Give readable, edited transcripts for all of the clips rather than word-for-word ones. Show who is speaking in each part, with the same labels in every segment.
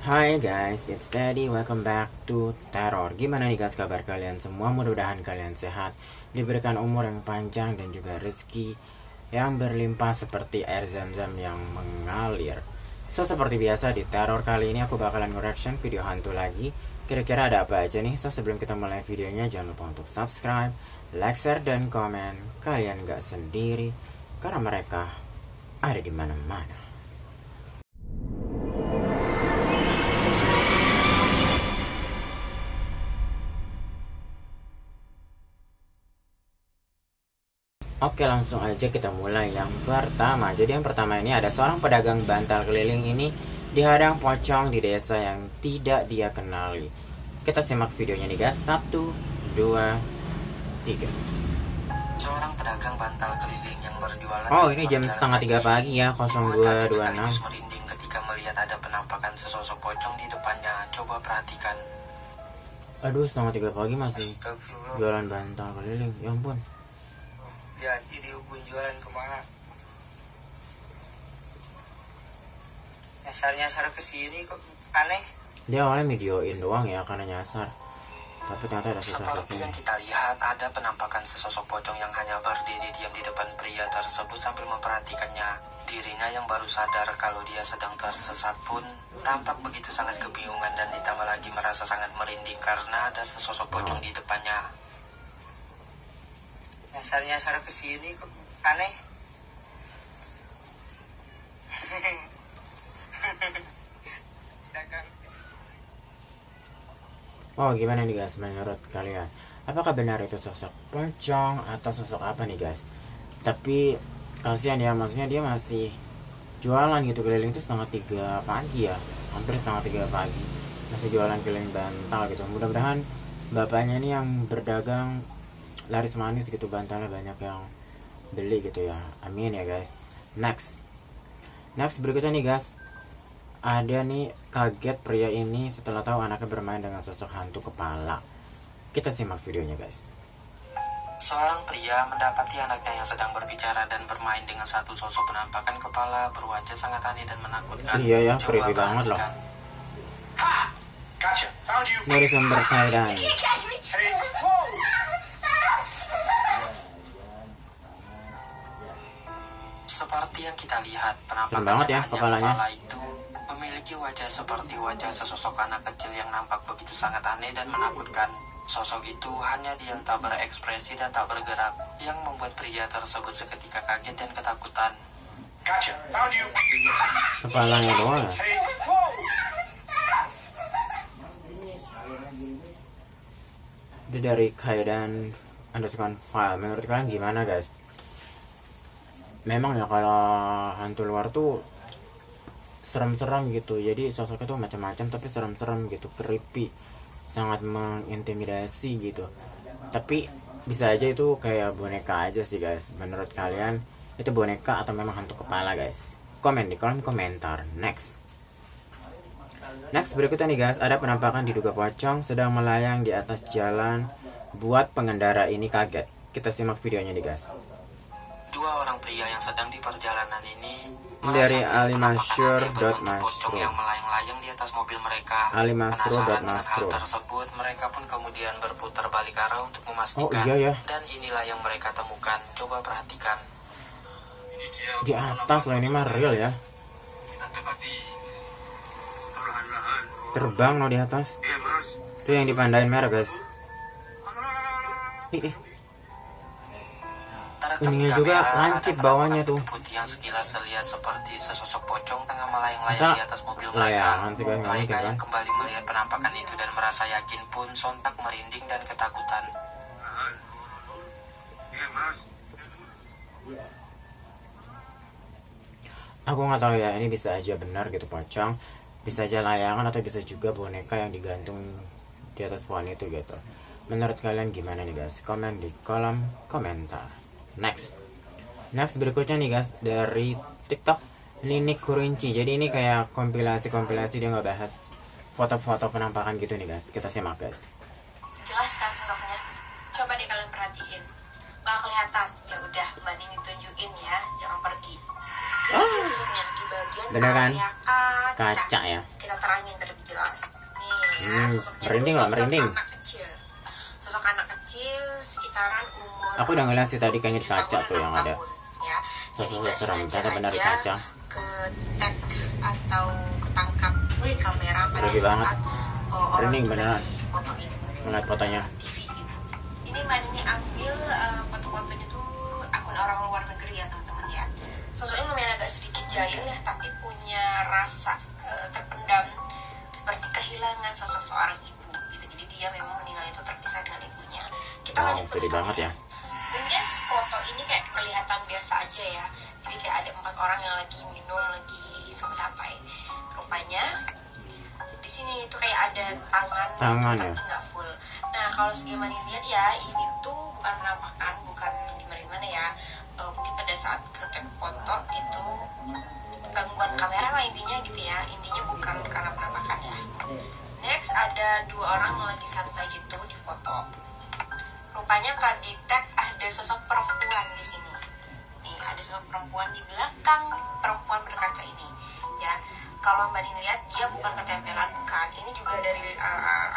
Speaker 1: Hai guys, it's Teddy. Welcome back to Terror. Gimana nih guys kabar kalian semua? Mudah-mudahan kalian sehat, diberikan umur yang panjang dan juga rezeki yang berlimpah seperti air zam-zam yang mengalir. So, seperti biasa di Terror kali ini aku bakalan nge-reaction video hantu lagi. Kira-kira ada apa aja nih? So, sebelum kita mulai videonya jangan lupa untuk subscribe, like, share, dan komen. Kalian gak sendiri karena mereka ada di mana-mana. Oke, langsung aja kita mulai yang pertama. Jadi yang pertama ini ada seorang pedagang bantal keliling ini dihadang pocong di desa yang tidak dia kenali. Kita simak videonya nih guys. 1, 2, 3.
Speaker 2: Seorang pedagang bantal keliling yang berjualan.
Speaker 1: Oh, ini jam setengah 3 pagi ya, 02.26.
Speaker 2: Merinding ketika melihat ada penampakan sesosok pocong di depannya. Coba perhatikan.
Speaker 1: Aduh, setengah 3 pagi masih jualan bantal keliling. Ya ampun.
Speaker 2: Ya, ini hubung jualan kemana? Nyasar ke sini kok aneh.
Speaker 1: Dia awalnya videoin doang ya karena nyasar. Tapi ternyata ada
Speaker 2: seperti yang kita lihat, ada penampakan sesosok pocong yang hanya berdiri diam di depan pria tersebut sambil memperhatikannya. Dirinya yang baru sadar kalau dia sedang tersesat pun tampak begitu sangat kebingungan dan ditambah lagi merasa sangat merinding karena ada sesosok pocong di depannya. Nyasar ke sini kok aneh.
Speaker 1: Oh, gimana nih guys menurut kalian? Apakah benar itu sosok pocong atau sosok apa nih guys? Tapi kasihan ya, maksudnya dia masih jualan gitu keliling itu setengah 3 pagi ya, hampir setengah 3 pagi masih jualan keliling bantal gitu. Mudah-mudahan bapaknya ini yang berdagang laris manis gitu, bantalnya banyak yang beli gitu ya, amin ya guys. Next berikutnya nih guys, ada nih kaget pria ini setelah tahu anaknya bermain dengan sosok hantu kepala. Kita simak videonya guys.
Speaker 2: Seorang pria mendapati anaknya yang sedang berbicara dan bermain dengan satu sosok penampakan kepala berwajah sangat aneh dan menakutkan.
Speaker 1: Iya ya, creepy banget loh. Dari sumber kaidan.
Speaker 2: Seperti yang kita lihat, penampakan
Speaker 1: banget ya kepalanya.
Speaker 2: Kepala itu memiliki wajah seperti wajah sesosok anak kecil yang nampak begitu sangat aneh dan menakutkan. Sosok itu hanya diam tak berekspresi dan tak bergerak, yang membuat pria tersebut seketika kaget dan ketakutan.
Speaker 1: Kepalanya doang. Itu dari kaidan _file. Menurut kalian gimana guys? Memang ya kalau hantu luar tuh serem-serem gitu, jadi sosoknya tuh macam-macam tapi serem-serem gitu, creepy, sangat mengintimidasi gitu. Tapi bisa aja itu kayak boneka aja sih guys. Menurut kalian itu boneka atau memang hantu kepala guys? Komen di kolom komentar. Next berikutnya nih guys, ada penampakan diduga pocong sedang melayang di atas jalan, buat pengendara ini kaget. Kita simak videonya nih guys.
Speaker 2: Dua orang pria yang sedang di perjalanan ini
Speaker 1: dari alimansur.masro
Speaker 2: yang melayang-layang di atas mobil mereka.
Speaker 1: alimansro.masro.
Speaker 2: Hal tersebut, mereka pun kemudian berputar balik arah untuk memastikan.
Speaker 1: Oh iya ya.
Speaker 2: Dan inilah yang mereka temukan. Coba perhatikan.
Speaker 1: Di atas loh, ini mah real ya. Terbang loh di atas. Itu yang dipandain merah guys. Ininya juga lancip bawahnya tuh.
Speaker 2: Putih yang sekilas terlihat seperti sesosok pocong tengah melayang-layang di atas mobil mereka. Mereka yang kembali melihat penampakan itu dan merasa yakin pun sontak merinding dan ketakutan.
Speaker 1: Aku nggak tahu ya, ini bisa aja benar gitu pocong, bisa aja layangan, atau bisa juga boneka yang digantung di atas pohon itu gitu. Menurut kalian gimana nih guys? Komen di kolom komentar. Next berikutnya nih guys, dari TikTok Ninik Kurinci. Jadi ini kayak kompilasi dia nggak bahas foto-foto penampakan gitu nih guys. Kita simak guys.
Speaker 3: Jelas kan sosoknya? Coba deh kalian perhatiin. Nggak kelihatan? Ya udah, Mbak Nini tunjukin ya, jangan pergi. Jadi dia sosoknya di bagian
Speaker 1: bener kan?
Speaker 3: area
Speaker 1: Kaca ya.
Speaker 3: kita terangin terlebih jelas. Nih ya, sosoknya
Speaker 1: merinding
Speaker 3: tuh
Speaker 1: lah,
Speaker 3: sosok
Speaker 1: merinding.
Speaker 3: anak kecil. Sosok anak kecil sekitaran umur.
Speaker 1: Aku udah ngeliat sih tadi kayaknya di kaca tuh yang ada.
Speaker 3: Ya. Jadi nggak
Speaker 1: serem,
Speaker 3: sengaja
Speaker 1: ternyata benar di
Speaker 3: aja
Speaker 1: kaca.
Speaker 3: ke tag atau ketangkap di kamera pada
Speaker 1: Berarti banget.
Speaker 3: saat orang
Speaker 1: Merinding beneran.
Speaker 3: foto ini.
Speaker 1: Ngeliat fotonya.
Speaker 3: TV gitu. Ini Mbak Nini ambil foto-fotonya tuh akun orang luar negeri ya teman-teman ya. Sosoknya lumayan agak sedikit jahil ya, tapi punya rasa terpendam seperti kehilangan sosok seorang ibu gitu. Jadi dia memang meninggal itu terpisah dengan ibunya. Kita
Speaker 1: Wow,
Speaker 3: lanjut
Speaker 1: sedih banget ya.
Speaker 3: Mungkin foto ini kayak kelihatan biasa aja ya. Jadi kayak ada 4 orang yang lagi minum, lagi santai. Rupanya di sini itu kayak ada tangan
Speaker 1: Tangan
Speaker 3: gitu,
Speaker 1: ya?
Speaker 3: tapi nggak full. Nah kalau segimana lihat ya, ini tuh bukan penampakan, bukan gimana ya. Mungkin pada saat ketek foto itu gangguan kamera lah intinya gitu ya. Intinya bukan karena penampakan ya. Next ada 2 orang yang lagi santai gitu di foto. Rupanya tadi tag ada sosok perempuan di sini. Nih ada sosok perempuan di belakang perempuan berkaca ini. Ya, kalau Mbak Nini lihat dia bukan ketempelan, bukan. Ini juga dari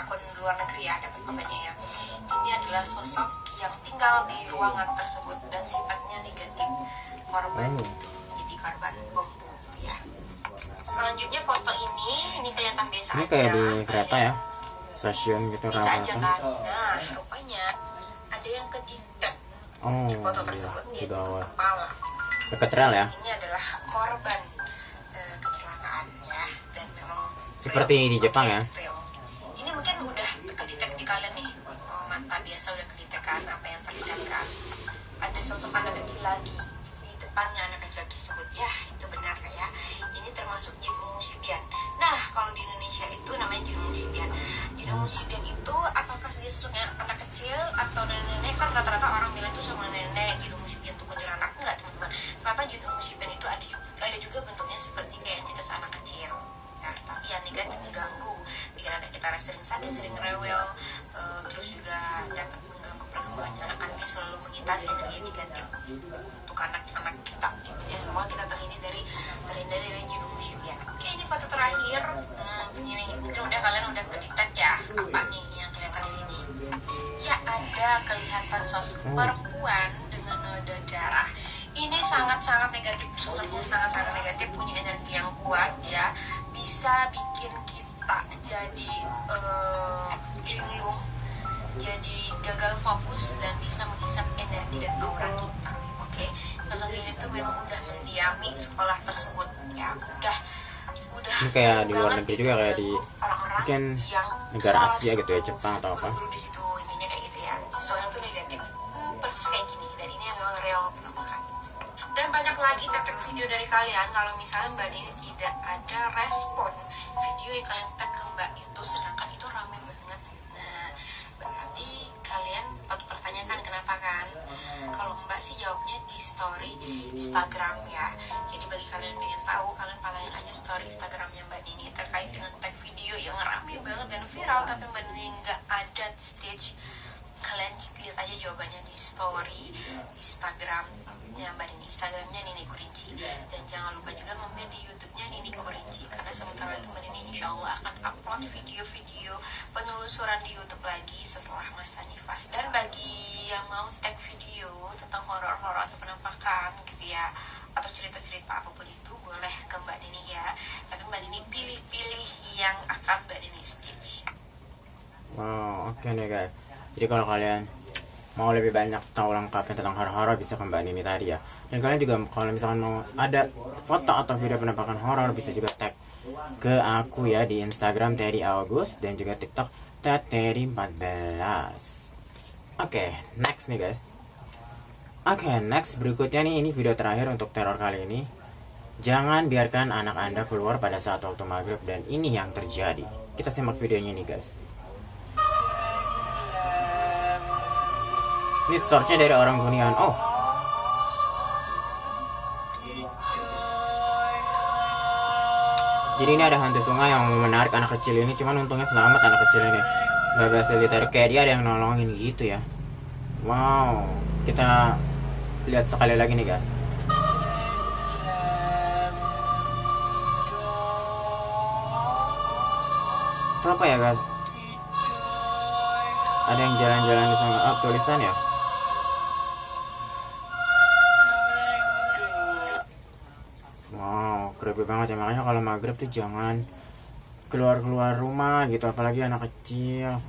Speaker 3: akun luar negeri ya, dapat fotonya ya. Ini adalah sosok yang tinggal di ruangan tersebut dan sifatnya negatif, korban gitu. Jadi korban bom gitu ya. Selanjutnya foto ini kelihatan biasa
Speaker 1: Ini
Speaker 3: aja.
Speaker 1: kayak di kereta ya, stasiun gitu
Speaker 3: Bisa aja
Speaker 1: rata-rata.
Speaker 3: kan. Nah, rupanya ada yang kedetek
Speaker 1: Oh,
Speaker 3: di foto
Speaker 1: iya,
Speaker 3: tersebut
Speaker 1: di
Speaker 3: yaitu
Speaker 1: bawah.
Speaker 3: kepala.
Speaker 1: Deket rel ya.
Speaker 3: Ini adalah korban kecelakaan ya, dan memang
Speaker 1: Seperti
Speaker 3: real.
Speaker 1: di Jepang ya.
Speaker 3: Real. Ini mungkin udah kedetek di kalian nih. Mata biasa udah kedetek kan apa yang terlihat kan. Ada sosok anak kecil lagi di depannya anak kecil tersebut. Ya, itu benar ya. Ini termasuk jin musibian. Nah, kalau di Indonesia itu namanya jin musibian. Jin musibian itu apakah dia sosoknya anak kecil atau nenek-nenek? Kan rata-rata orang bilang itu sama nenek. Jin musibian itu kuntilanak, enggak teman-teman. Ternyata jin musibian itu ada juga bentuknya seperti kayak entitas anak kecil. Ya, tapi yang negatif mengganggu, bikin anak kita sering sakit, sering rewel, terus juga dapat mengganggu perkembangannya anak. Kan dia selalu mengitari energi negatif untuk anak-anak kita gitu ya. Semua kita terhindar dari jin musibian. Oke, ini foto terakhir. Ini mungkin kalian udah kedetek ya apa nih yang kelihatan di sini. Ya, ada kelihatan sosok perempuan dengan noda darah. Ini sangat-sangat negatif, sosoknya sangat-sangat negatif, punya energi yang kuat ya, bisa bikin kita jadi linglung, jadi gagal fokus dan bisa menghisap energi dan aura kita. Oke, sosok ini tuh memang udah mendiami sekolah tersebut ya, udah
Speaker 1: Ini kayak di luar
Speaker 3: banget
Speaker 1: negeri juga, kayak di
Speaker 3: orang-orang
Speaker 1: mungkin
Speaker 3: yang
Speaker 1: negara
Speaker 3: selalu
Speaker 1: Asia
Speaker 3: di
Speaker 1: gitu ya,
Speaker 3: situ,
Speaker 1: Jepang atau apa.
Speaker 3: guru-guru di situ, intinya kayak gitu ya. Sosoknya tuh negatif, persis kayak gini, dan ini memang real penampakan. Dan banyak lagi tag video dari kalian kalau misalnya Mbak Nini tidak ada respon video yang kalian tag ke Mbak itu, sedangkan itu rame banget. Nah, berarti kalian patut pertanyakan kenapa kan? Kalau Mbak sih jawabnya di story Instagram ya. Jadi bagi kalian yang pengen tahu, kalian pantengin aja story Instagramnya Mbak Nini terkait dengan tag video yang rame banget dan viral, tapi Mbak Nini nggak ada di stage. Kalian lihat aja jawabannya di story Instagramnya Mbak Nini. Instagramnya Nini Kurinci. Dan jangan lupa juga mampir di YouTube-nya Nini Kurinci, karena sebentar lagi Mbak Nini insya Allah akan upload video-video penelusuran di YouTube lagi setelah masa nifas. Dan bagi yang mau tag video tentang horor-horor atau penampakan gitu ya, atau cerita-cerita apapun itu, boleh ke Mbak Nini ya. Tapi Mbak Nini pilih-pilih yang akan Mbak Nini stitch.
Speaker 1: Wow, oke nih guys. Jadi kalau kalian mau lebih banyak tahu lengkapnya tentang horor-horor, bisa ke Mbak Nini tadi ya. Dan kalian juga kalau misalkan mau ada foto atau video penampakan horor, bisa juga tag ke aku ya di Instagram Terry August dan juga TikTok @terry14. Oke, next nih guys. Oke, next berikutnya nih, ini video terakhir untuk teror kali ini. Jangan biarkan anak Anda keluar pada saat waktu maghrib, dan ini yang terjadi. Kita simak videonya nih guys. Ini source-nya dari orang Kunian. Oh, jadi ini ada hantu sungai yang mau menarik anak kecil ini. Cuman untungnya selamat anak kecil ini, gak berhasil ditarik. Kayak dia ada yang nolongin gitu ya. Wow, kita lihat sekali lagi nih guys. Itu apa ya guys? Ada yang jalan-jalan di sana. Oh, tulisan ya. Wow, creepy banget ya. Makanya kalau maghrib tuh jangan keluar-keluar rumah gitu, apalagi anak kecil.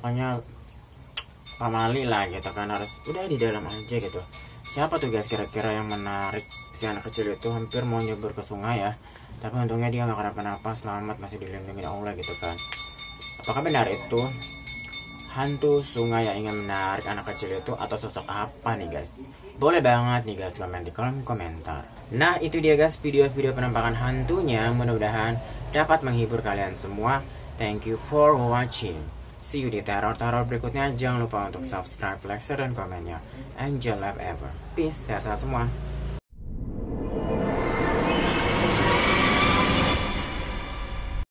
Speaker 1: Pokoknya pamali lah gitu kan, harus udah di dalam aja gitu. Siapa tuh guys kira-kira yang menarik si anak kecil itu hampir mau nyebur ke sungai ya, tapi untungnya dia nggak kenapa-napa, selamat, masih dilindungi Allah gitu kan. Apakah benar itu hantu sungai yang ingin menarik anak kecil itu, atau sosok apa nih guys? Boleh banget nih guys komen di kolom komentar. Nah itu dia guys video-video penampakan hantunya, mudah-mudahan dapat menghibur kalian semua. Thank you for watching. See you di teror-teror berikutnya. Jangan lupa untuk subscribe, like, share, dan komennya. Enjoy life ever. Peace, sehat-sehat semua.